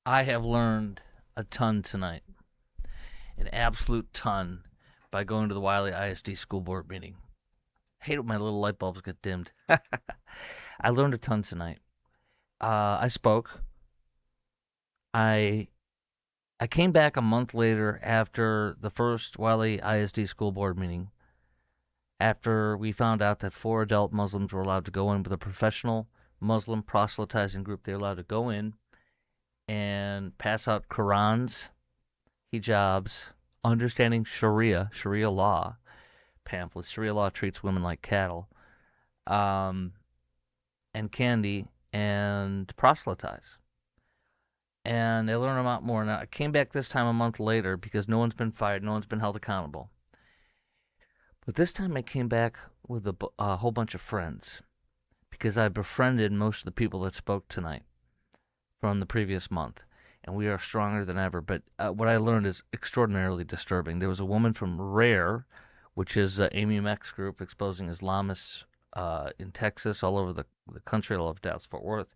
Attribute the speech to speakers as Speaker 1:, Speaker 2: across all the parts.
Speaker 1: I have learned a ton tonight, an absolute ton, by going to the Wylie ISD School Board meeting. I hate when my little light bulbs get dimmed. I learned a ton tonight. I spoke. I I came back a month later after the first Wylie ISD School Board meeting, after we found out that 4 adult Muslims were allowed to go in with a professional Muslim proselytizing group. They're allowed to go in and pass out Qurans, hijabs, understanding Sharia law pamphlets. Sharia law treats women like cattle, um, and candy and proselytize. And they learn a lot more. Now, I came back this time a month later because no one's been fired, no one's been held accountable. But this time I came back with a whole bunch of friends because I befriended most of the people that spoke tonight from the previous month. And we are stronger than ever. But what I learned is extraordinarily disturbing. There was a woman from RARE, which is Amy Meck's group exposing Islamists in Texas, all over the country, all over Dallas, Fort Worth.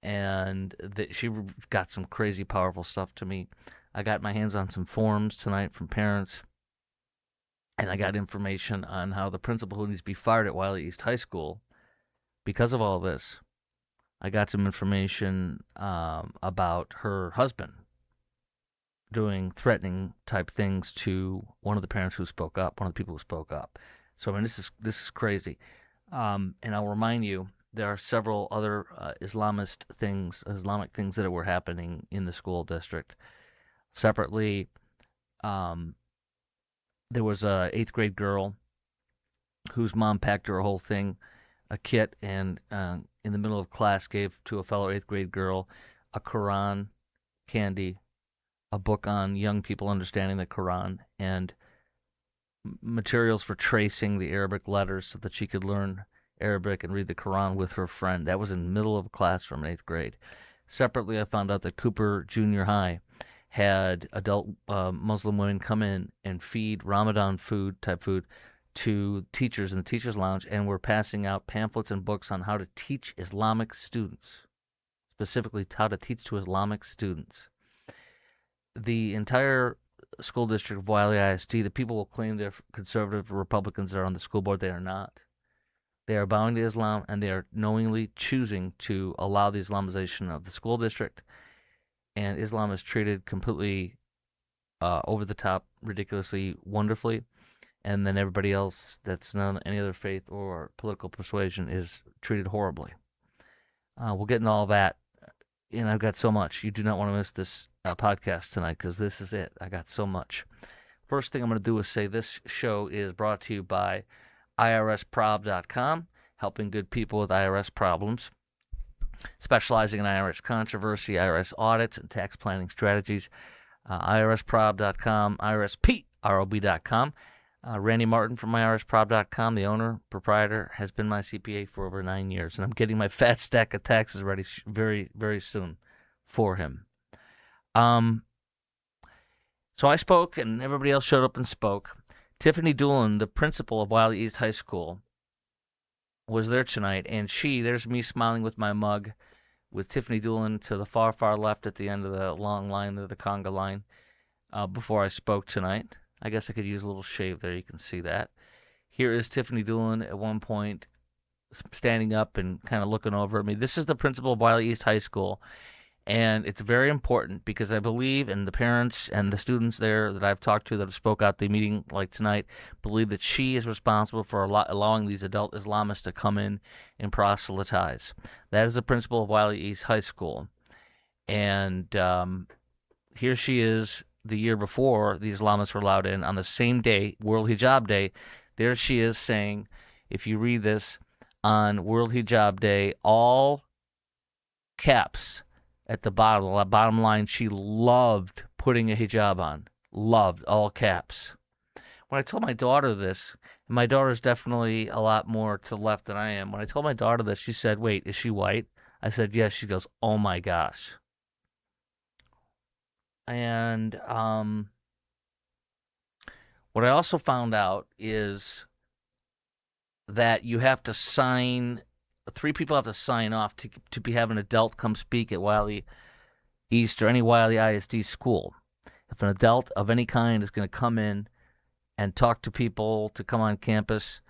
Speaker 1: And she got some crazy, powerful stuff to me. I got my hands on some forms tonight from parents, and I got information on how the principal who needs to be fired at Wylie East High School because of all this. I got some information about her husband doing threatening type things to one of the parents who spoke up, one of the people who spoke up. So I mean, this is crazy. And I'll remind you, there are several other Islamic things that were happening in the school district. Separately, there was a 8th grade girl whose mom packed her a whole thing, a kit, and in the middle of class gave to a fellow 8th grade girl a Quran, candy, a book on young people understanding the Quran, and materials for tracing the Arabic letters so that she could learn Arabic and read the Quran with her friend. That was in the middle of a class from 8th grade. Separately, I found out that Cooper Junior High had adult Muslim women come in and feed Ramadan type food to teachers in the teachers' lounge, and were passing out pamphlets and books on how to teach Islamic students, specifically how to teach to Islamic students. The entire school district of Wylie ISD, the people will claim they're conservative Republicans that are on the school board. They are not. They are bowing to Islam, and they are knowingly choosing to allow the Islamization of the school district. And Islam is treated completely over the top, ridiculously, wonderfully. And then everybody else that's not any other faith or political persuasion is treated horribly. We'll get into all that. And I've got so much. You do not want to miss this podcast tonight because this is it. I got so much. First thing I'm going to do is say this show is brought to you by IRSprob.com, helping good people with IRS problems, specializing in IRS controversy, IRS audits, and tax planning strategies. IRSprob.com, IRSprob.com. Randy Martin from IRSprob.com, the owner, proprietor, has been my CPA for over 9 years, and I'm getting my fat stack of taxes ready very, very soon for him. So I spoke, and everybody else showed up and spoke. Tiffany Doolin, the principal of Wylie East High School, was there tonight, and there's me smiling with my mug, with Tiffany Doolin to the far, far left at the end of the long line, the conga line, before I spoke tonight. I guess I could use a little shave there. You can see that. Here is Tiffany Doolin at one point standing up and kind of looking over at me. This is the principal of Wylie East High School, and it's very important because I believe, and the parents and the students there that I've talked to that have spoke out the meeting like tonight, believe that she is responsible for allowing these adult Islamists to come in and proselytize. That is the principal of Wylie East High School. And here she is the year before the Islamists were allowed in on the same day, World Hijab Day. There she is saying, if you read this, on World Hijab Day, all caps at the bottom line, she loved putting a hijab on. Loved, all caps. When I told my daughter this, and my daughter's definitely a lot more to the left than I am, when I told my daughter this, she said, wait, is she white? I said, yes. She goes, oh my gosh. And what I also found out is that you have to sign, 3 people have to sign off to have an adult come speak at Wylie East or any Wylie ISD school, if an adult of any kind is going to come in and talk to people to come on campus,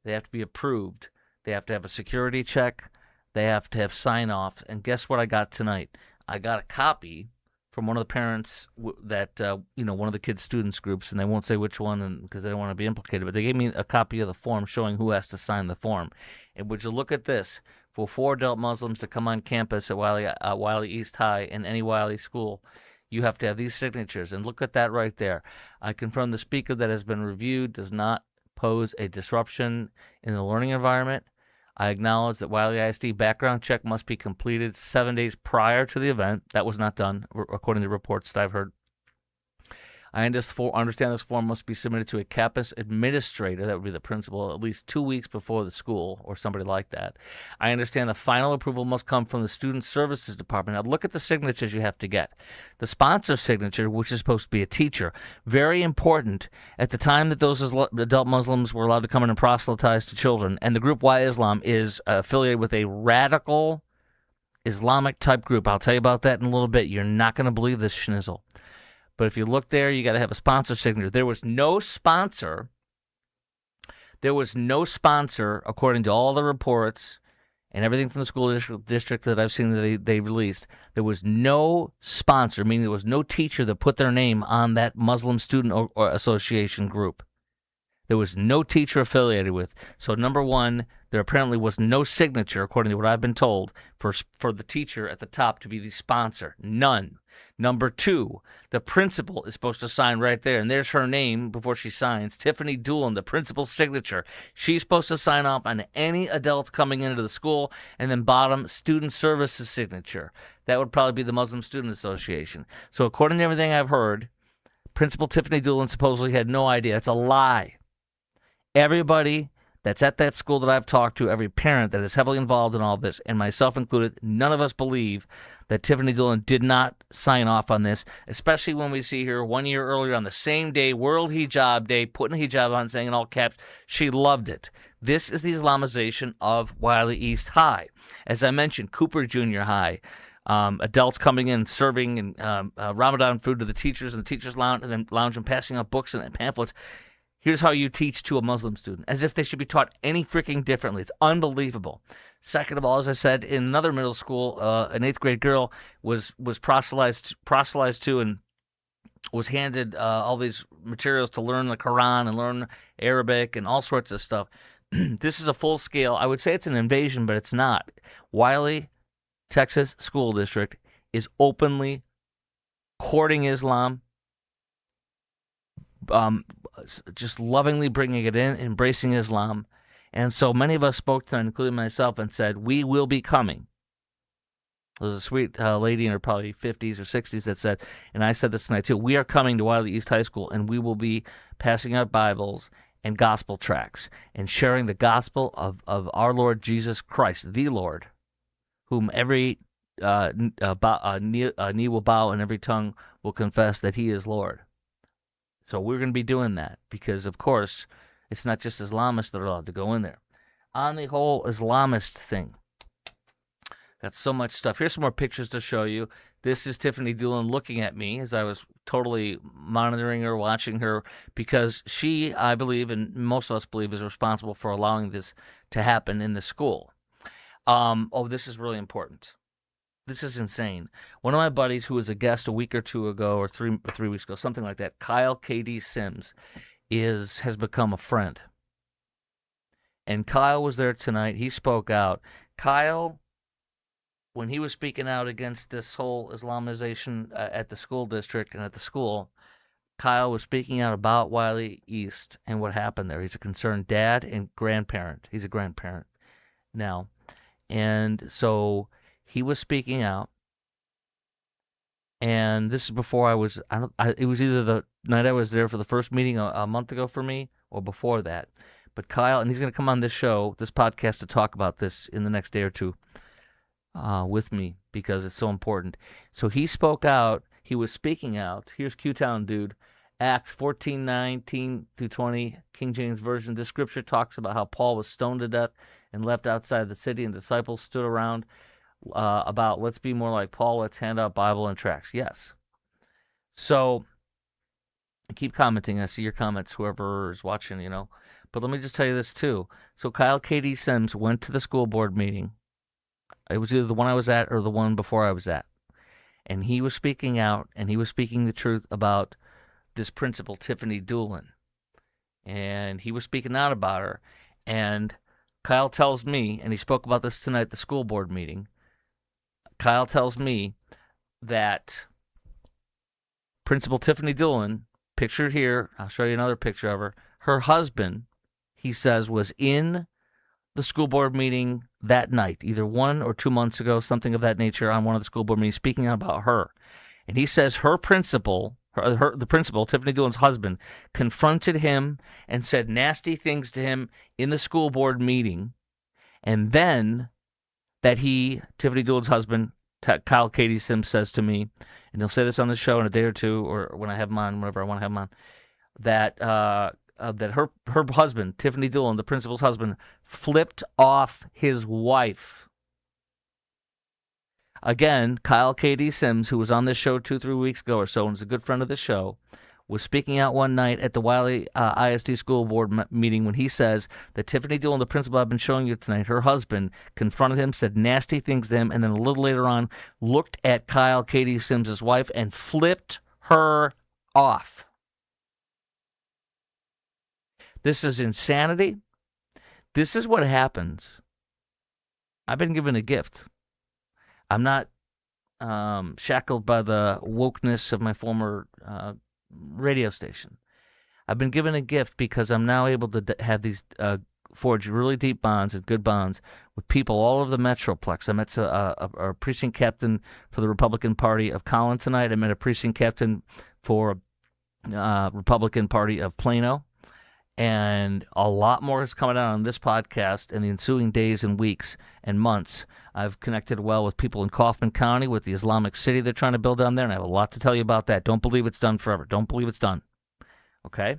Speaker 1: they have to be approved. They have to have a security check. They have to have sign-off. And guess what I got tonight? I got a copy from one of the parents that, one of the kids' students groups, and they won't say which one because they don't want to be implicated, but they gave me a copy of the form showing who has to sign the form. And would you look at this? For 4 adult Muslims to come on campus at Wylie East High in any Wylie school, you have to have these signatures. And look at that right there. I confirm the speaker that has been reviewed does not pose a disruption in the learning environment. I acknowledge that Wylie ISD background check must be completed 7 days prior to the event. That was not done, according to reports that I've heard. I understand this form must be submitted to a campus administrator, that would be the principal, at least 2 weeks before the school or somebody like that. I understand the final approval must come from the Student Services Department. Now look at the signatures you have to get. The sponsor signature, which is supposed to be a teacher, very important at the time that those adult Muslims were allowed to come in and proselytize to children. And the group Y Islam is affiliated with a radical Islamic type group. I'll tell you about that in a little bit. You're not going to believe this schnizzle. But if you look there, you got to have a sponsor signature. There was no sponsor. There was no sponsor, according to all the reports and everything from the school district that I've seen that they released. There was no sponsor, meaning there was no teacher that put their name on that Muslim student or association group. There was no teacher affiliated with. So number one, there apparently was no signature, according to what I've been told, for the teacher at the top to be the sponsor. None. Number two, the principal is supposed to sign right there, and there's her name before she signs, Tiffany Doolin, the principal's signature. She's supposed to sign off on any adults coming into the school, and then bottom, student services signature. That would probably be the Muslim Student Association. So according to everything I've heard, Principal Tiffany Doolin supposedly had no idea. It's a lie. Everybody that's at that school that I've talked to, every parent that is heavily involved in all this, and myself included, none of us believe that Tiffany Doolin did not sign off on this, especially when we see her 1 year earlier on the same day, World Hijab Day, putting a hijab on, saying in all caps, she loved it. This is the Islamization of Wylie East High. As I mentioned, Cooper Junior High, adults coming in, serving and Ramadan food to the teachers in the teachers' lounge, and then and passing out books and pamphlets. Here's how you teach to a Muslim student, as if they should be taught any freaking differently. It's unbelievable. Second of all, as I said, in another middle school, an 8th grade girl was proselytized to and was handed all these materials to learn the Quran and learn Arabic and all sorts of stuff. This is a full scale. I would say it's an invasion, but it's not. Wylie, Texas School District is openly courting Islam, just lovingly bringing it in, embracing Islam. And so many of us spoke to them, including myself, and said, we will be coming. There was a sweet lady in her probably 50s or 60s that said, and I said this tonight too, we are coming to Wylie East High School, and we will be passing out Bibles and gospel tracts and sharing the gospel of our Lord Jesus Christ, the Lord, whom every knee will bow and every tongue will confess that he is Lord. So we're going to be doing that because, of course, it's not just Islamists that are allowed to go in there. On the whole Islamist thing, got so much stuff. Here's some more pictures to show you. This is Tiffany Doolin looking at me as I was totally monitoring her, watching her, because she, I believe, and most of us believe, is responsible for allowing this to happen in the school. This is really important. This is insane. One of my buddies who was a guest a week or two ago, or three weeks ago, something like that, Kyle K.D. Sims, has become a friend. And Kyle was there tonight. He spoke out. Kyle, when he was speaking out against this whole Islamization at the school district and at the school, Kyle was speaking out about Wylie East and what happened there. He's a concerned dad and grandparent. He's a grandparent now. And so he was speaking out, and this is before I was, it was either the night I was there for the first meeting a month ago for me, or before that. But Kyle, and he's going to come on this show, this podcast, to talk about this in the next day or two with me, because it's so important. So he spoke out, he was speaking out. Here's Q-Town Dude, Acts 14:19-20, King James Version. This scripture talks about how Paul was stoned to death and left outside the city, and disciples stood around. about let's be more like Paul, let's hand out Bible and tracts. Yes. So keep commenting. I see your comments, whoever is watching, But let me just tell you this, too. So Kyle K.D. Sims went to the school board meeting. It was either the one I was at or the one before I was at. And he was speaking out, and he was speaking the truth about this principal, Tiffany Doolin. And he was speaking out about her. And Kyle tells me, and he spoke about this tonight at the school board meeting, Kyle tells me that Principal Tiffany Doolin, pictured here, I'll show you another picture of her husband, he says, was in the school board meeting that night, either 1 or 2 months ago, something of that nature, on one of the school board meetings, speaking about her. And he says her principal, the principal, Tiffany Doolin's husband, confronted him and said nasty things to him in the school board meeting. And then that Tiffany Doolin's husband, Kyle K.D. Sims, says to me, and he'll say this on the show in a day or two, or when I have him on, whenever I want to have him on, that her husband, Tiffany Doolin, the principal's husband, flipped off his wife. Again, Kyle K.D. Sims, who was on this show 2-3 weeks ago or so, and is a good friend of the show, was speaking out one night at the Wylie ISD School Board meeting when he says that Tiffany Doolin, the principal I've been showing you tonight, her husband, confronted him, said nasty things to him, and then a little later on looked at Kyle K.D. Sims' wife and flipped her off. This is insanity. This is what happens. I've been given a gift. I'm not shackled by the wokeness of my former radio station. I've been given a gift because I'm now able to have these forge really deep bonds and good bonds with people all over the Metroplex. I met a precinct captain for the Republican Party of Collin tonight. I met a precinct captain for Republican Party of Plano. And a lot more is coming out on this podcast in the ensuing days and weeks and months. I've connected well with people in Kaufman County with the Islamic City they're trying to build down there, and I have a lot to tell you about that. Don't believe it's done forever. Don't believe it's done. Okay?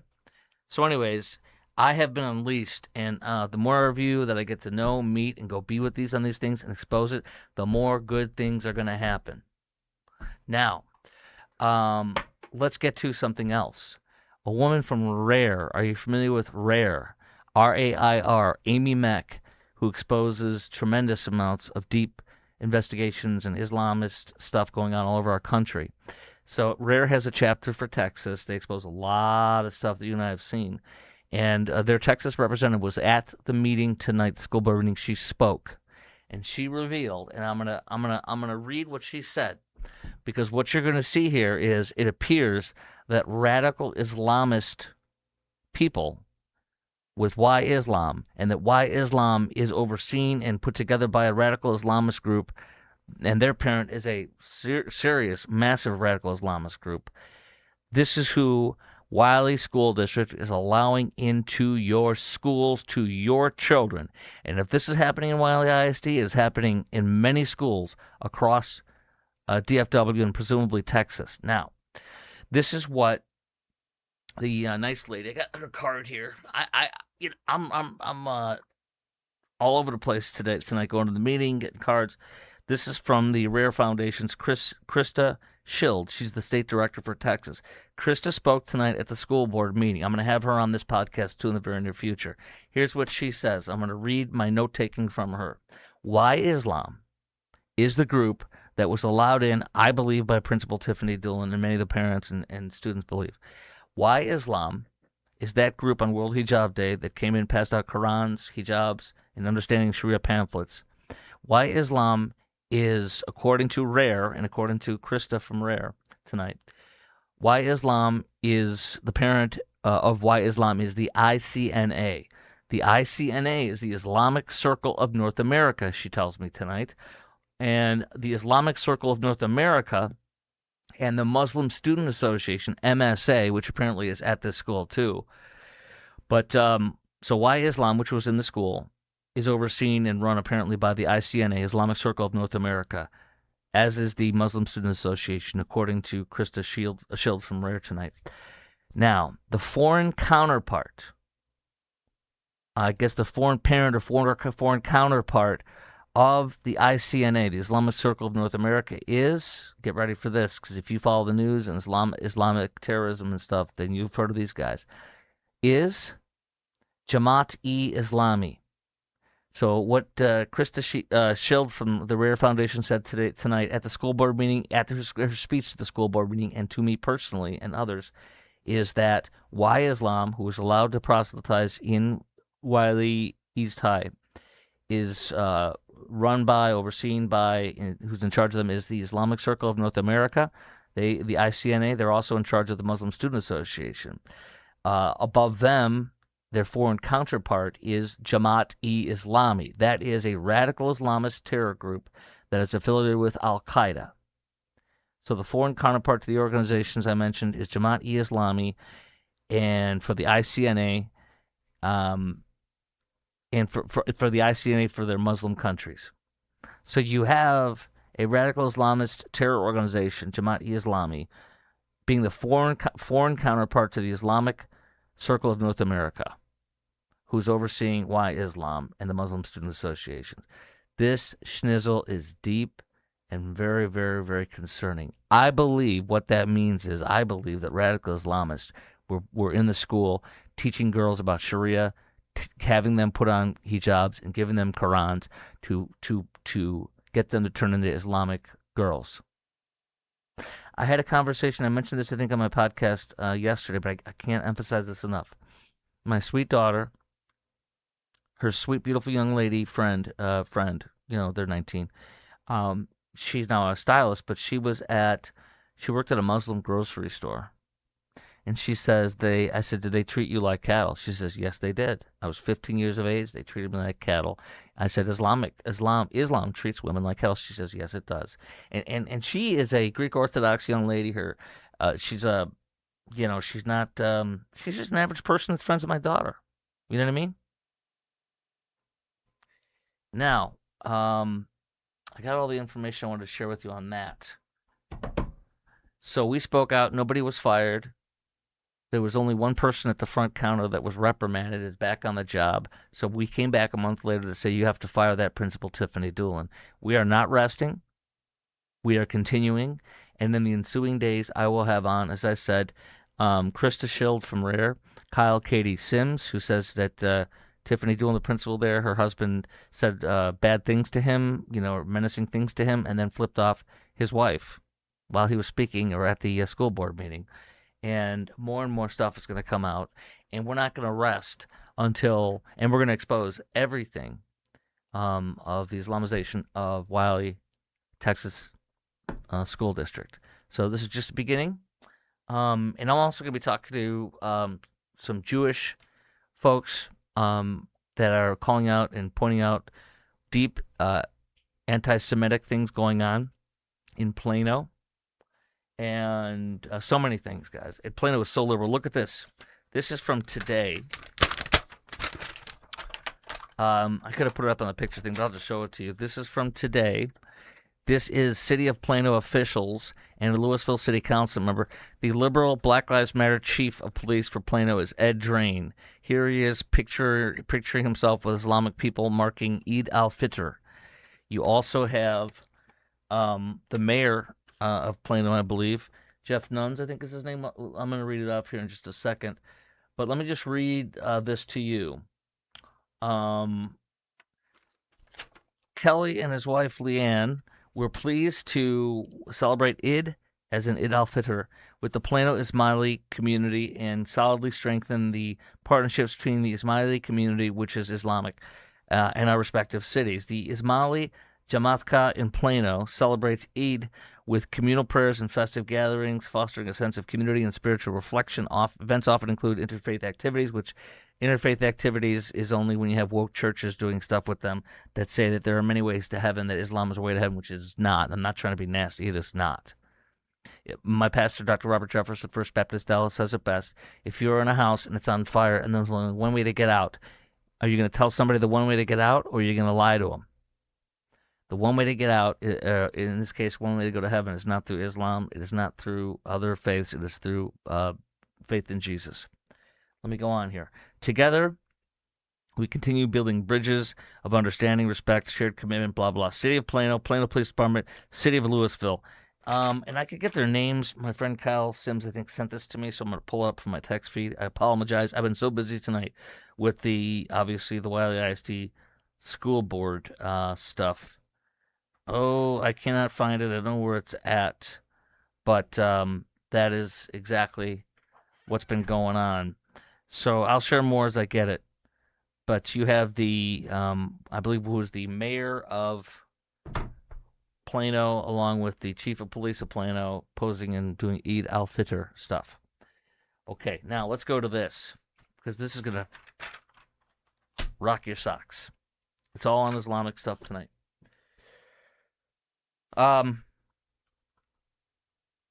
Speaker 1: So anyways, I have been unleashed, and the more of you that I get to know, meet, and go be with on these things and expose it, the more good things are going to happen. Now, let's get to something else. A woman from RARE. Are you familiar with RARE? R-A-I-R, Amy Mack, who exposes tremendous amounts of deep investigations and Islamist stuff going on all over our country. So RARE has a chapter for Texas. They expose a lot of stuff that you and I have seen. And their Texas representative was at the meeting tonight, the school board meeting. She spoke, and she revealed, and I'm gonna read what she said, because what you're going to see here is it appears that radical Islamist people with Why Islam, and that Why Islam is overseen and put together by a radical Islamist group, and their parent is a serious, massive radical Islamist group. This is who Wylie School District is allowing into your schools, to your children. And if this is happening in Wylie ISD, it is happening in many schools across DFW and presumably Texas. Now, this is what the nice lady. I got her card here. I'm all over the place tonight, going to the meeting, getting cards. This is from the RARE Foundation's Krista Schild. She's the state director for Texas. Krista spoke tonight at the school board meeting. I'm going to have her on this podcast too in the very near future. Here's what she says. I'm going to read my note-taking from her. Why Islam is the group that was allowed in, I believe, by Principal Tiffany Doolin, and many of the parents and students believe. Why Islam is that group on World Hijab Day that came in, passed out Qurans, hijabs, and understanding Sharia pamphlets. Why Islam is, according to RARE, and according to Krista from RARE tonight, Why Islam is, the parent of Why Islam is the ICNA. The ICNA is the Islamic Circle of North America, she tells me tonight. And the Islamic Circle of North America and the Muslim Student Association, MSA, which apparently is at this school too. But so Why Islam, which was in the school, is overseen and run apparently by the ICNA, Islamic Circle of North America, as is the Muslim Student Association, according to Krista Schild from RARE tonight. Now, the foreign counterpart, I guess the foreign parent or foreign counterpart of the ICNA, the Islamic Circle of North America, is, get ready for this, because if you follow the news and Islamic terrorism and stuff, then you've heard of these guys, is Jamaat-e-Islami. So what Krista Schild from the Rare Foundation said tonight at the school board meeting, at her speech to the school board meeting, and to me personally and others, is that Why Islam, who was allowed to proselytize in Wylie East High, is run by, overseen by, who's in charge of them is the Islamic Circle of North America, the ICNA. They're also in charge of the Muslim Student Association. Above them, their foreign counterpart is Jamaat-e-Islami. That is a radical Islamist terror group that is affiliated with Al-Qaeda. So the foreign counterpart to the organizations I mentioned is Jamaat-e-Islami, and for the ICNA, and for the ICNA for their Muslim countries. So you have a radical Islamist terror organization, Jamaat-e-Islami, being the foreign counterpart to the Islamic Circle of North America, who's overseeing Why Islam and the Muslim Student Association. This schnizzle is deep and very, very, very concerning. I believe what that means is I believe that radical Islamists were in the school teaching girls about Sharia, having them put on hijabs and giving them Qurans to get them to turn into Islamic girls. I had a conversation, I mentioned this I think on my podcast yesterday, but I can't emphasize this enough. My sweet daughter, her sweet, beautiful young lady friend, they're 19. She's now a stylist, but she worked at a Muslim grocery store. And she says, I said, did they treat you like cattle? She says, yes, they did. I was 15 years of age. They treated me like cattle. I said, Islam treats women like cattle. She says, yes, it does. And she is a Greek Orthodox young lady. She's she's not, she's just an average person that's friends with my daughter. You know what I mean? Now, I got all the information I wanted to share with you on that. So we spoke out. Nobody was fired. There was only one person at the front counter that was reprimanded, is back on the job. So we came back a month later to say, you have to fire that principal, Tiffany Doolin. We are not resting. We are continuing. And in the ensuing days, I will have on, as I said, Krista Schild from Rare, Kyle Katie Sims, who says that Tiffany Doolin, the principal there, her husband said bad things to him, menacing things to him, and then flipped off his wife while he was speaking or at the school board meeting. And more stuff is going to come out, and we're not going to rest and we're going to expose everything of the Islamization of Wylie, Texas school district. So this is just the beginning, and I'm also going to be talking to some Jewish folks that are calling out and pointing out deep anti-Semitic things going on in Plano. And so many things, guys. Plano is so liberal. Look at this. This is from today. I could have put it up on the picture thing, but I'll just show it to you. This is from today. This is City of Plano officials and a Louisville City Council member. The liberal Black Lives Matter chief of police for Plano is Ed Drain. Here he is picturing himself with Islamic people marking Eid al-Fitr. You also have the mayor of Plano, I believe. Jeff Nuns, I think is his name. I'm going to read it off here in just a second. But let me just read this to you. Kelly and his wife, Leanne, were pleased to celebrate Eid as an Eid al-Fitr with the Plano Ismaili community and solidly strengthen the partnerships between the Ismaili community, which is Islamic, and our respective cities. The Ismaili Jamatka in Plano celebrates Eid with communal prayers and festive gatherings, fostering a sense of community and spiritual reflection. Events often include interfaith activities, which interfaith activities is only when you have woke churches doing stuff with them that say that there are many ways to heaven, that Islam is a way to heaven, which is not. I'm not trying to be nasty. It is not. My pastor, Dr. Robert Jefferson, First Baptist Dallas, says it best. If you're in a house and it's on fire and there's only one way to get out, are you going to tell somebody the one way to get out, or are you going to lie to them? The one way to get out, in this case, one way to go to heaven is not through Islam. It is not through other faiths. It is through faith in Jesus. Let me go on here. Together, We continue building bridges of understanding, respect, shared commitment, blah, blah. City of Plano, Plano Police Department, City of Louisville. And I could get their names. My friend Kyle Sims, I think, sent this to me, so I'm going to pull it up from my text feed. I apologize. I've been so busy tonight with obviously, the Wylie ISD School Board stuff. Oh, I cannot find it. I don't know where it's at. But that is exactly what's been going on. So I'll share more as I get it. But you have I believe, who was the mayor of Plano, along with the chief of police of Plano, posing and doing Eid al-Fitr stuff. Okay, now let's go to this, because this is going to rock your socks. It's all on Islamic stuff tonight. Let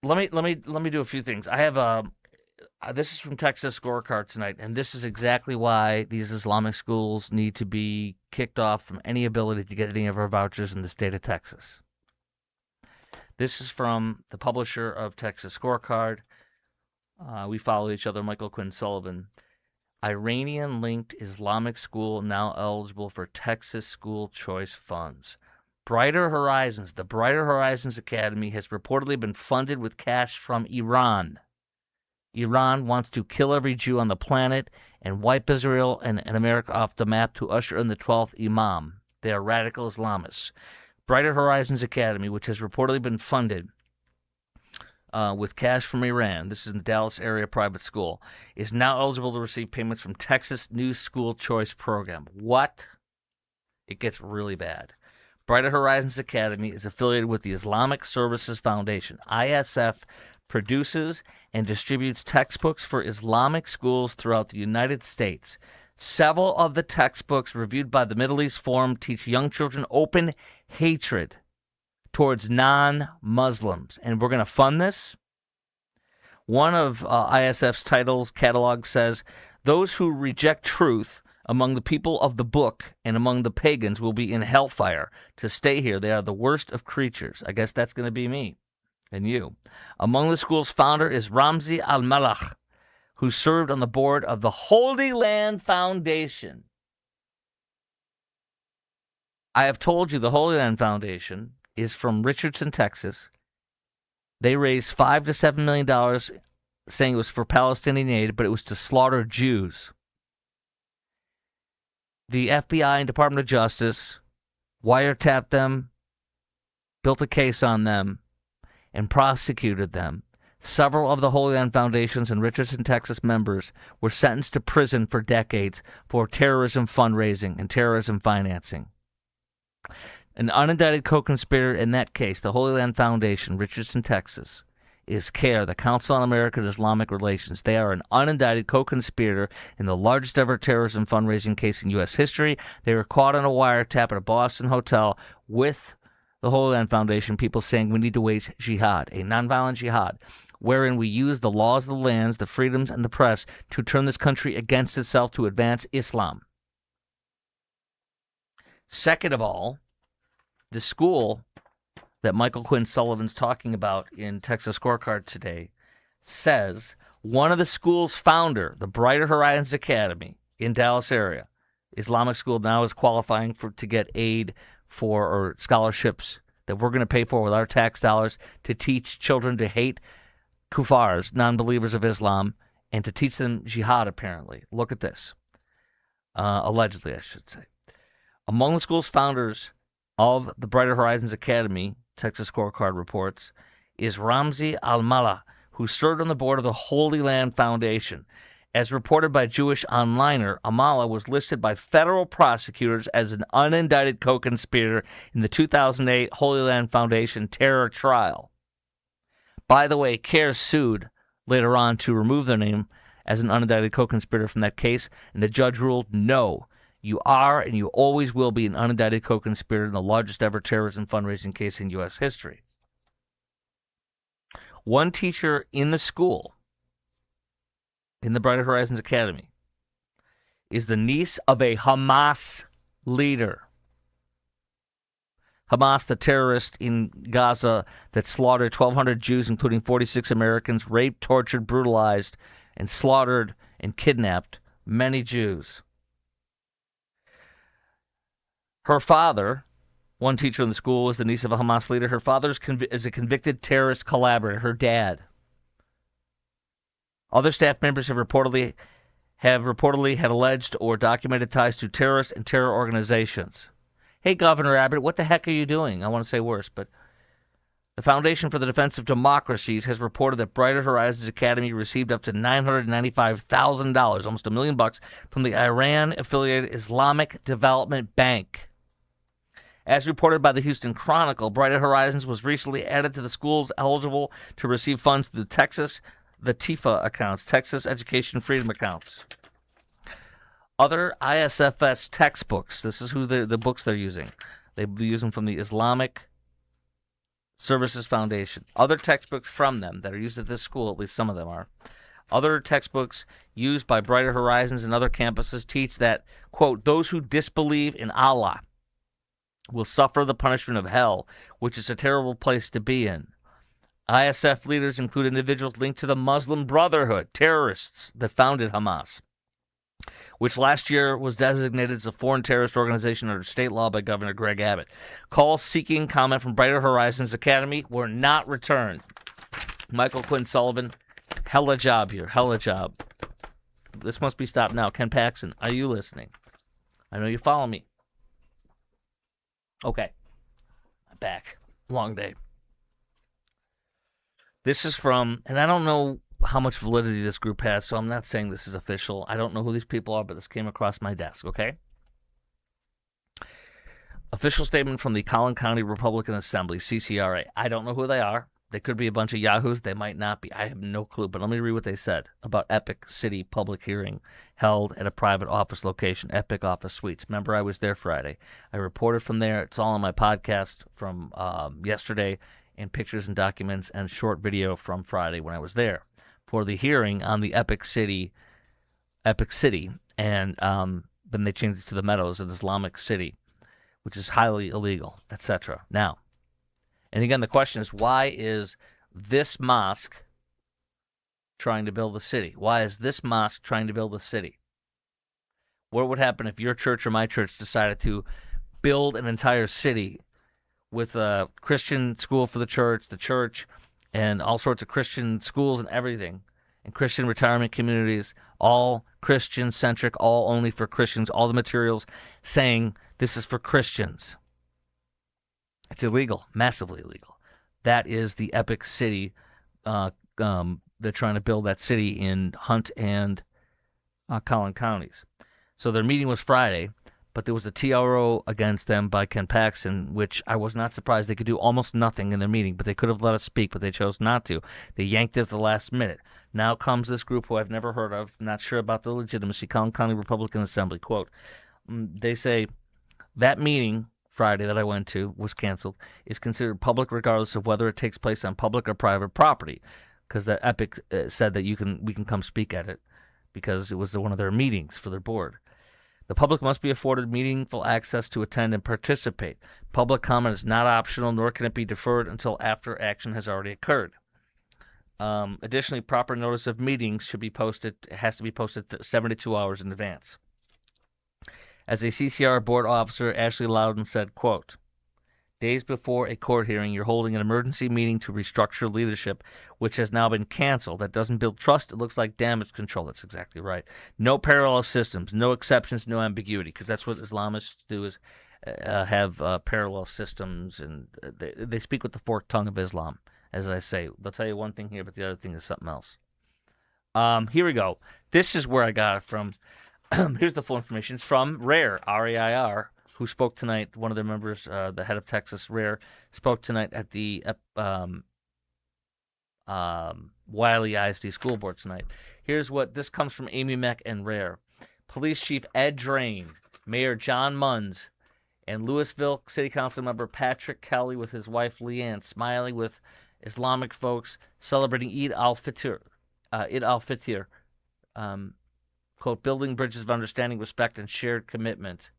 Speaker 1: me do a few things. I have this is from Texas Scorecard tonight, and this is exactly why these Islamic schools need to be kicked off from any ability to get any of our vouchers in the state of Texas. This is from the publisher of Texas Scorecard. We follow each other, Michael Quinn Sullivan. Iranian-linked Islamic school now eligible for Texas school choice funds. Brighter Horizons, the Brighter Horizons Academy, has reportedly been funded with cash from Iran. Iran wants to kill every Jew on the planet and wipe Israel and America off the map to usher in the 12th Imam. They are radical Islamists. Brighter Horizons Academy, which has reportedly been funded with cash from Iran, this is in the Dallas area private school, is now eligible to receive payments from Texas New School Choice Program. What? It gets really bad. Brighter Horizons Academy is affiliated with the Islamic Services Foundation. ISF produces and distributes textbooks for Islamic schools throughout the United States. Several of the textbooks reviewed by the Middle East Forum teach young children open hatred towards non-Muslims. And we're going to fund this. One of ISF's titles catalog says, "Those who reject truth among the people of the book and among the pagans will be in hellfire. To stay here, they are the worst of creatures." I guess that's going to be me and you. Among the school's founder is Ramzi Al-Malach, who served on the board of the Holy Land Foundation. I have told you the Holy Land Foundation is from Richardson, Texas. They raised $5 to $7 million, saying it was for Palestinian aid, but it was to slaughter Jews. The FBI and Department of Justice wiretapped them, built a case on them, and prosecuted them. Several of the Holy Land Foundation's and Richardson, Texas members were sentenced to prison for decades for terrorism fundraising and terrorism financing. An unindicted co-conspirator in that case, the Holy Land Foundation, Richardson, Texas, is CARE, the Council on American Islamic Relations. They are an unindicted co-conspirator in the largest ever terrorism fundraising case in U.S. history. They were caught on a wiretap at a Boston hotel with the Holy Land Foundation, people saying we need to wage jihad, a nonviolent jihad, wherein we use the laws of the lands, the freedoms, and the press to turn this country against itself to advance Islam. Second of all, the school that Michael Quinn Sullivan's talking about in Texas Scorecard today says one of the school's founder, the Brighter Horizons Academy in Dallas area, Islamic school, now is qualifying to get aid for, or scholarships that we're going to pay for with our tax dollars, to teach children to hate kuffars, non-believers of Islam, and to teach them jihad, apparently. Look at this. Allegedly, I should say. Among the school's founders of the Brighter Horizons Academy, Texas Scorecard reports, is Ramzi Al-Mallah, who served on the board of the Holy Land Foundation. As reported by Jewish Onliner, Amala was listed by federal prosecutors as an unindicted co-conspirator in the 2008 Holy Land Foundation terror trial. By the way, CARE sued later on to remove their name as an unindicted co-conspirator from that case, and the judge ruled, no, you are and you always will be an unindicted co-conspirator in the largest ever terrorism fundraising case in U.S. history. One teacher in the school, in the Brighter Horizons Academy, is the niece of a Hamas leader. Hamas, the terrorist in Gaza that slaughtered 1,200 Jews, including 46 Americans, raped, tortured, brutalized, and slaughtered and kidnapped many Jews. Her father, one teacher in the school, was the niece of a Hamas leader. Her father is a convicted terrorist collaborator, her dad. Other staff members have reportedly had alleged or documented ties to terrorists and terror organizations. Hey, Governor Abbott, what the heck are you doing? I want to say worse, but the Foundation for the Defense of Democracies has reported that Brighter Horizons Academy received up to $995,000, almost $1 million, from the Iran-affiliated Islamic Development Bank. As reported by the Houston Chronicle, Brighter Horizons was recently added to the schools eligible to receive funds through the TIFA accounts, Texas Education Freedom accounts. Other ISFS textbooks, this is who the books they're using. They use them from the Islamic Services Foundation. Other textbooks from them that are used at this school, at least some of them are. Other textbooks used by Brighter Horizons and other campuses teach that, quote, those who disbelieve in Allah will suffer the punishment of hell, which is a terrible place to be in. ISF leaders include individuals linked to the Muslim Brotherhood, terrorists that founded Hamas, which last year was designated as a foreign terrorist organization under state law by Governor Greg Abbott. Calls seeking comment from Brighter Horizons Academy were not returned. Michael Quinn Sullivan, hella job here, hella job. This must be stopped now. Ken Paxson, are you listening? I know you follow me. Okay, I'm back. Long day. This is from, and I don't know how much validity this group has, so I'm not saying this is official. I don't know who these people are, but this came across my desk, okay? Official statement from the Collin County Republican Assembly, CCRA. I don't know who they are. They could be a bunch of yahoos. They might not be. I have no clue, but let me read what they said about Epic City public hearing held at a private office location, Epic Office Suites. Remember, I was there Friday. I reported from there. It's all on my podcast from yesterday, and pictures and documents and short video from Friday when I was there for the hearing on the Epic City, and then they changed it to the Meadows, an Islamic city, which is highly illegal, etc. Now, and again, the question is, why is this mosque trying to build a city? Why is this mosque trying to build a city? What would happen if your church or my church decided to build an entire city with a Christian school for the church, and all sorts of Christian schools and everything, and Christian retirement communities, all Christian-centric, all only for Christians, all the materials saying this is for Christians? It's illegal, massively illegal. That is the Epic City. They're trying to build that city in Hunt and Collin counties. So their meeting was Friday, but there was a TRO against them by Ken Paxson, which I was not surprised. They could do almost nothing in their meeting, but they could have let us speak, but they chose not to. They yanked it at the last minute. Now comes this group who I've never heard of, not sure about the legitimacy, Collin County Republican Assembly. Quote, they say, that meeting Friday that I went to was canceled, is considered public regardless of whether it takes place on public or private property, because the Epic said that we can come speak at it because it was one of their meetings for their board. The public must be afforded meaningful access to attend and participate. Public comment is not optional, nor can it be deferred until after action has already occurred. Additionally, proper notice of meetings should be posted. It has to be posted 72 hours in advance. As a CCR board officer, Ashley Loudon said, quote, days before a court hearing, you're holding an emergency meeting to restructure leadership, which has now been canceled. That doesn't build trust. It looks like damage control. That's exactly right. No parallel systems, no exceptions, no ambiguity, because that's what Islamists do, is have parallel systems, and they speak with the forked tongue of Islam, as I say. They'll tell you one thing here, but the other thing is something else. Here we go. This is where I got it from. Here's the full information. It's from RAIR, R-A-I-R, who spoke tonight. One of their members, the head of Texas RAIR, spoke tonight at the Wylie ISD School Board tonight. Here's what this comes from Amy Meck and RAIR. Police Chief Ed Drain, Mayor John Munz, and Louisville City Council member Patrick Kelly with his wife Leanne smiling with Islamic folks celebrating Eid al-Fitr. Quote, building bridges of understanding, respect, and shared commitment.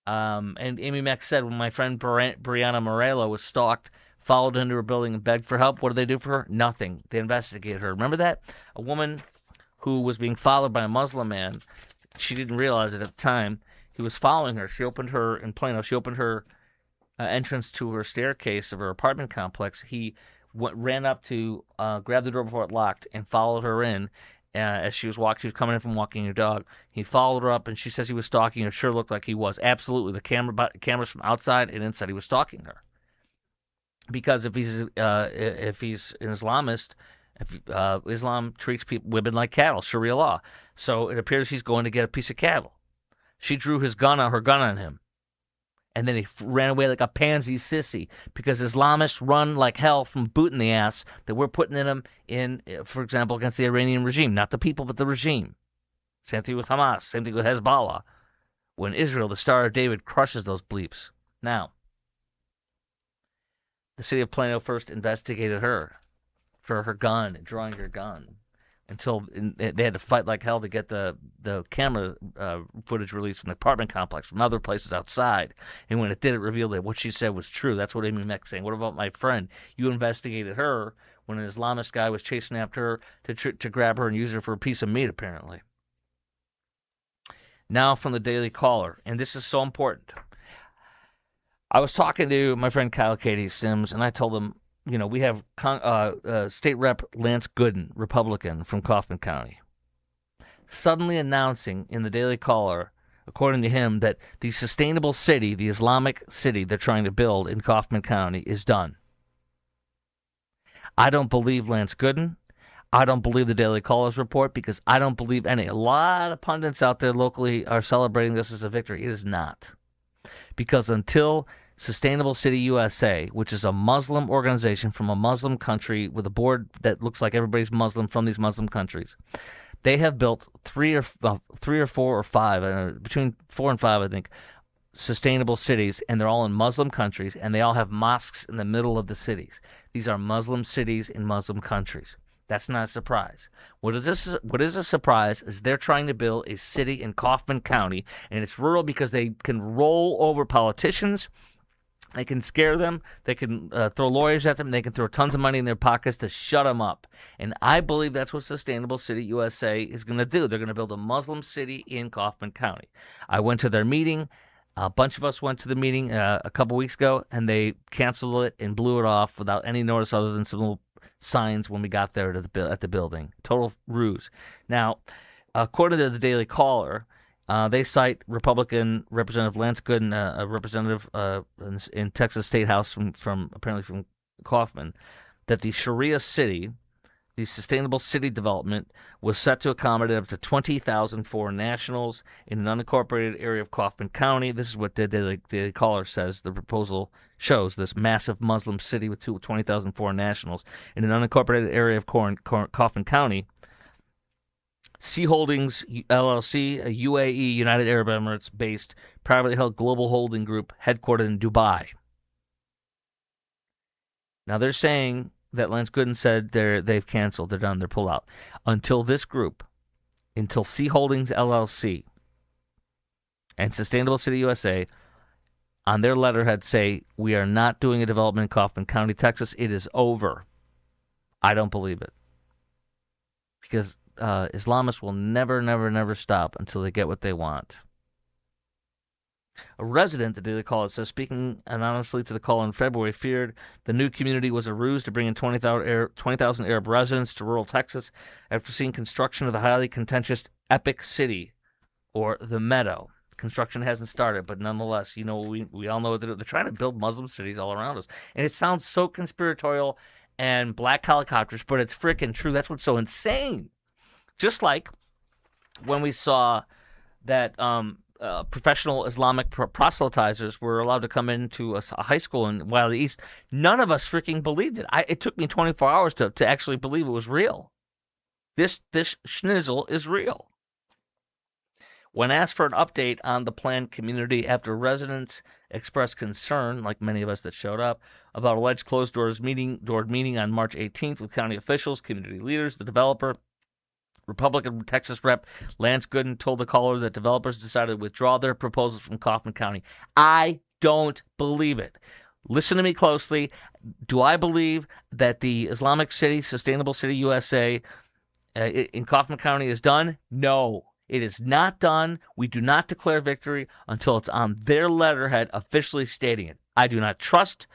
Speaker 1: And Amy Meck said, when my friend Brianna Morello was stalked, followed into her building and begged for help, what did they do for her? Nothing. They investigated her. Remember that? A woman who was being followed by a Muslim man, she didn't realize it at the time. He was following her. She opened her, in Plano, she opened her entrance to her staircase of her apartment complex. He ran up to grab the door before it locked and followed her in. As she was coming in from walking her dog. He followed her up, and she says he was stalking her. It sure looked like he was. Absolutely. The cameras from outside and inside, he was stalking her. Because if he's an Islamist, Islam treats women like cattle, Sharia law. So it appears he's going to get a piece of cattle. She drew her gun on him. And then he ran away like a pansy sissy because Islamists run like hell from boot in the ass that we're putting them in, for example, against the Iranian regime. Not the people, but the regime. Same thing with Hamas. Same thing with Hezbollah. When Israel, the Star of David, crushes those bleeps. Now, the city of Plano first investigated her for her gun and drawing her gun. Until they had to fight like hell to get the camera footage released from the apartment complex, from other places outside. And when it did, it revealed that what she said was true. That's what Amy Meck's saying. What about my friend? You investigated her when an Islamist guy was chasing after her to grab her and use her for a piece of meat, apparently. Now from the Daily Caller, and this is so important. I was talking to my friend Kyle Katie Sims, and I told him, we have State Rep Lance Gooden, Republican from Kaufman County, suddenly announcing in the Daily Caller, according to him, that the sustainable city, the Islamic city they're trying to build in Kaufman County is done. I don't believe Lance Gooden. I don't believe the Daily Caller's report because I don't believe any. A lot of pundits out there locally are celebrating this as a victory. It is not. Because until Sustainable City USA, which is a Muslim organization from a Muslim country with a board that looks like everybody's Muslim from these Muslim countries. They have built three or four or five, between 4 and 5, I think, sustainable cities, and they're all in Muslim countries, and they all have mosques in the middle of the cities. These are Muslim cities in Muslim countries. That's not a surprise. What is a surprise is they're trying to build a city in Kaufman County, and it's rural because they can roll over politicians. They can scare them. They can throw lawyers at them. They can throw tons of money in their pockets to shut them up. And I believe that's what Sustainable City USA is going to do. They're going to build a Muslim city in Kaufman County. I went to their meeting. A bunch of us went to the meeting a couple weeks ago, and they canceled it and blew it off without any notice other than some little signs when we got there at the building. Total ruse. Now, according to the Daily Caller, they cite Republican Representative Lance Gooden, a representative in Texas State House apparently from Kaufman, that the Sharia city, the sustainable city development, was set to accommodate up to 20,000 foreign nationals in an unincorporated area of Kaufman County. This is what the caller says. The proposal shows this massive Muslim city with 20,000 foreign nationals in an unincorporated area of Kaufman County. Sea Holdings LLC, a UAE, United Arab Emirates-based, privately held global holding group headquartered in Dubai. Now they're saying that Lance Gooden said they've canceled, they're done, they're pulled out. Until Sea Holdings LLC and Sustainable City USA on their letterhead say, we are not doing a development in Kaufman County, Texas. It is over. I don't believe it. Because Islamists will never stop until they get what they want. A resident, the Daily Caller says, speaking anonymously to the caller in February, feared the new community was a ruse to bring in 20,000 Arab residents to rural Texas after seeing construction of the highly contentious Epic City, or the Meadow. Construction hasn't started, but nonetheless, we all know what they're trying to build Muslim cities all around us. And it sounds so conspiratorial and black helicopters, but it's freaking true. That's what's so insane. Just like when we saw that professional Islamic proselytizers were allowed to come into a high school in Wylie East, none of us freaking believed it. It took me 24 hours to actually believe it was real. This schnizzle is real. When asked for an update on the planned community after residents expressed concern, like many of us that showed up, about alleged closed-door meeting on March 18th with county officials, community leaders, the developer, Republican Texas Rep Lance Gooden told the caller that developers decided to withdraw their proposals from Kaufman County. I don't believe it. Listen to me closely. Do I believe that the Islamic City, Sustainable City USA in Kaufman County is done? No. It is not done. We do not declare victory until it's on their letterhead officially stating it. I do not trust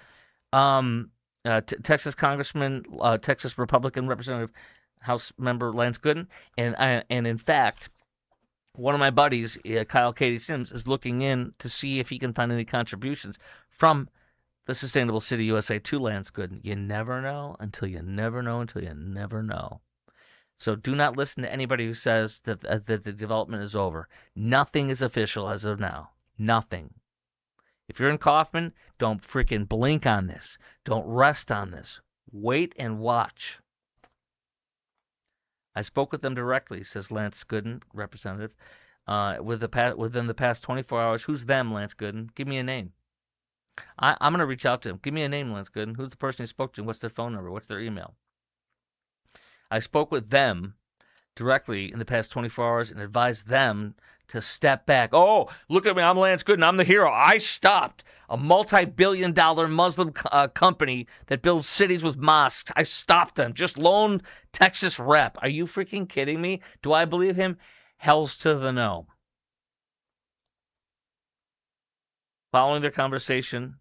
Speaker 1: Texas Congressman, Texas Republican Representative, House Member Lance Gooden, and in fact, one of my buddies, Kyle Katie Sims, is looking in to see if he can find any contributions from the Sustainable City USA to Lance Gooden. You never know until you never know until you never know. So do not listen to anybody who says that the development is over. Nothing is official as of now. Nothing. If you're in Kaufman, don't freaking blink on this. Don't rest on this. Wait and watch. I spoke with them directly, says Lance Gooden, representative, within the past 24 hours. Who's them, Lance Gooden? Give me a name. I'm going to reach out to him. Give me a name, Lance Gooden. Who's the person you spoke to? What's their phone number? What's their email? I spoke with them directly in the past 24 hours and advised them to step back. Oh, look at me. I'm Lance Gooden. I'm the hero. I stopped a multi-billion-dollar Muslim company that builds cities with mosques. I stopped them. Just lone Texas rep. Are you freaking kidding me? Do I believe him? Hells to the no. Following their conversation,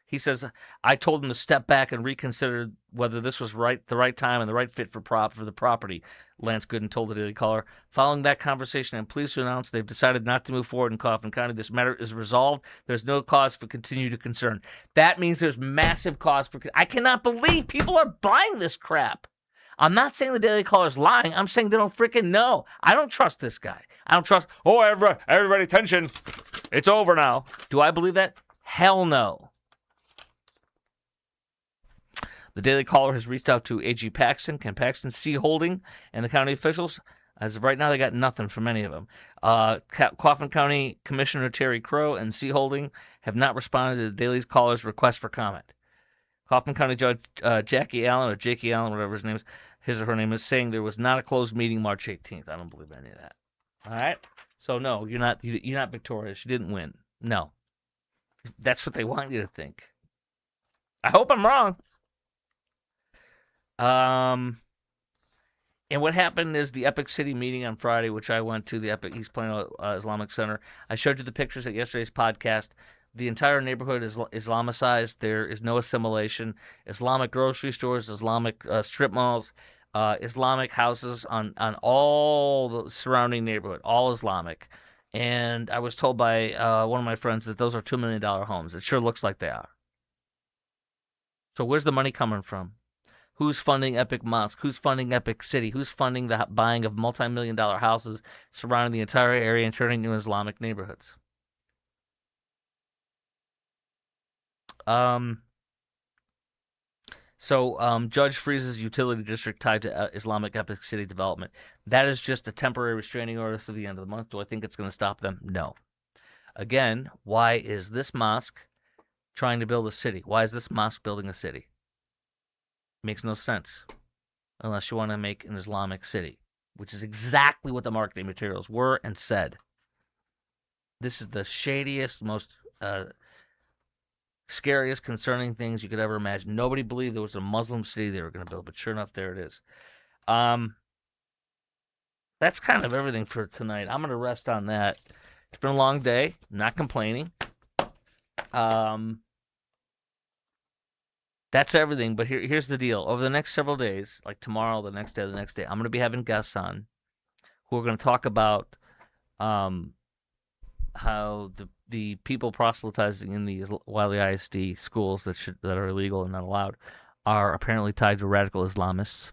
Speaker 1: he says, I told him to step back and reconsider whether this was the right time and the right fit for the property, Lance Gooden told the Daily Caller. Following that conversation, I'm pleased to announce they've decided not to move forward in Kaufman County. This matter is resolved. There's no cause for continued concern. That means there's massive cause for... I cannot believe people are buying this crap. I'm not saying the Daily Caller's lying. I'm saying they don't freaking know. I don't trust this guy. I don't trust... Oh, everybody, attention. It's over now. Do I believe that? Hell no. The Daily Caller has reached out to AG Paxton, Ken Paxton, C. Holding, and the county officials. As of right now, they got nothing from any of them. Kaufman County Commissioner Terry Crow and C. Holding have not responded to the Daily Caller's request for comment. Kaufman County Judge Jackie Allen, or Jakey Allen, whatever his or her name is, saying there was not a closed meeting March 18th. I don't believe any of that. All right? So, no, you're not victorious. You didn't win. No. That's what they want you to think. I hope I'm wrong. And what happened is the Epic City meeting on Friday, which I went to, the Epic East Plano Islamic Center. I showed you the pictures at yesterday's podcast. The entire neighborhood is Islamicized. There is no assimilation. Islamic grocery stores, Islamic strip malls, Islamic houses on all the surrounding neighborhood, all Islamic. And I was told by one of my friends that those are $2 million homes. It sure looks like they are. So where's the money coming from? Who's funding Epic Mosque? Who's funding Epic City? Who's funding the buying of multi-million-dollar houses surrounding the entire area and turning into Islamic neighborhoods? Judge freezes utility district tied to Islamic Epic City development. That is just a temporary restraining order through the end of the month. Do I think it's going to stop them? No. Again, why is this mosque trying to build a city? Why is this mosque building a city? Makes no sense unless you want to make an Islamic city, which is exactly what the marketing materials were and said. This is the shadiest, most scariest, concerning things you could ever imagine. Nobody believed there was a Muslim city they were going to build, but sure enough, there it is. That's kind of everything for tonight. I'm going to rest on that. It's been a long day. Not complaining. That's everything, but here's the deal. Over the next several days, like tomorrow, the next day, I'm going to be having guests on who are going to talk about how the people proselytizing in the Wylie ISD schools that are illegal and not allowed are apparently tied to radical Islamists.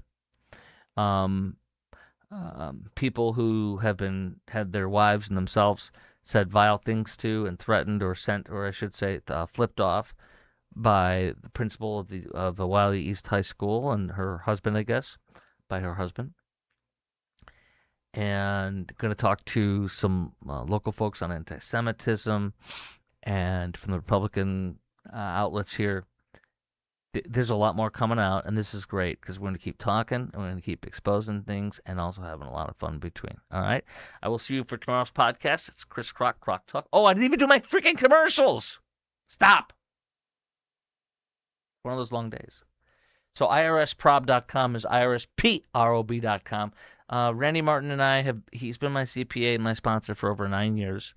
Speaker 1: People who have had their wives and themselves said vile things to and threatened or sent, or I should say, flipped off by the principal of the Wylie East High School and her husband, I guess, by her husband. And going to talk to some local folks on anti-Semitism and from the Republican outlets here. There's a lot more coming out, and this is great because we're going to keep talking and we're going to keep exposing things and also having a lot of fun between. All right? I will see you for tomorrow's podcast. It's Chris Croc Talk. Oh, I didn't even do my freaking commercials. Stop. One of those long days. So IRSprob.com is IRSprob.com. Randy Martin and I he's been my CPA and my sponsor for over 9 years.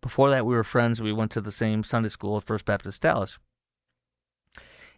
Speaker 1: Before that, we were friends. We went to the same Sunday school at First Baptist Dallas.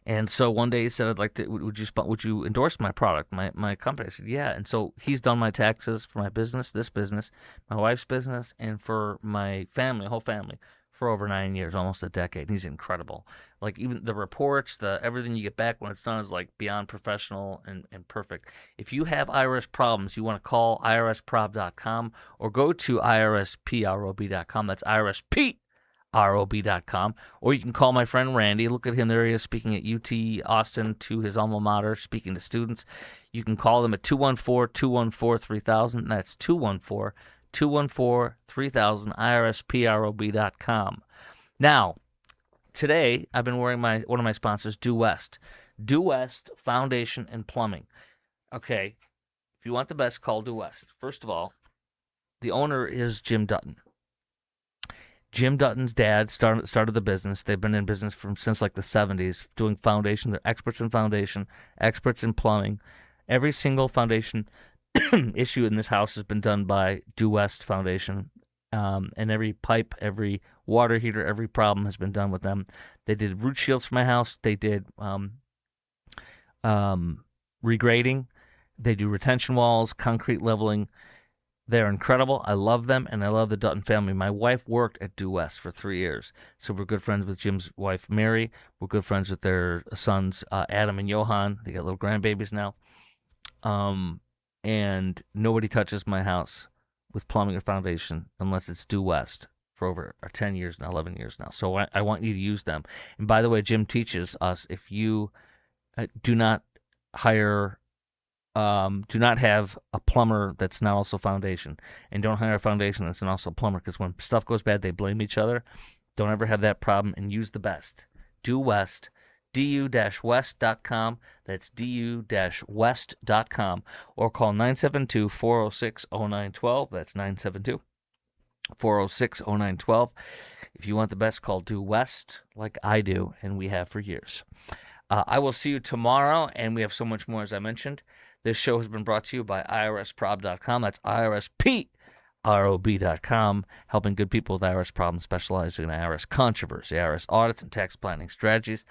Speaker 1: And so one day he said, "I'd like to. Would you endorse my product, my company?" I said, "Yeah." And so he's done my taxes for my business, this business, my wife's business, and for my family, whole family, for over 9 years, almost a decade. He's incredible. Like even the reports, everything you get back when it's done is like beyond professional and perfect. If you have IRS problems, you want to call IRSprob.com or go to IRSprob.com. That's IRSprob.com, or you can call my friend Randy. Look at him there. He is speaking at UT Austin to his alma mater, speaking to students. You can call them at 214-214-3000. That's 214-214-3000, IRSprob.com. Now, today I've been wearing one of my sponsors, Due West. Due West Foundation and Plumbing. Okay, if you want the best, call Due West. First of all, the owner is Jim Dutton. Jim Dutton's dad started the business. They've been in business since like the 70s, doing foundation. They're experts in foundation, experts in plumbing. Every single foundation issue in this house has been done by Due West Foundation. And every pipe, every water heater, every problem has been done with them. They did root shields for my house. They did regrading. They do retention walls, concrete leveling. They're incredible. I love them, and I love the Dutton family. My wife worked at Due West for 3 years, so we're good friends with Jim's wife, Mary. We're good friends with their sons, Adam and Johan. They got little grandbabies now. And nobody touches my house with plumbing or foundation unless it's Due West for over 10 years now, 11 years now. So I want you to use them. And by the way, Jim teaches us if you do not have a plumber that's not also foundation, and don't hire a foundation that's not also plumber, because when stuff goes bad, they blame each other. Don't ever have that problem, and use the best. Due West, du-west.com. That's du-west.com, or call 972-406-0912. That's 972-406-0912. If you want the best, call Due West, like I do, and we have for years. I will see you tomorrow, and we have so much more, as I mentioned. This show has been brought to you by IRSprob.com. That's IRSprob.com, helping good people with IRS problems, specializing in IRS controversy, IRS audits, and tax planning strategies.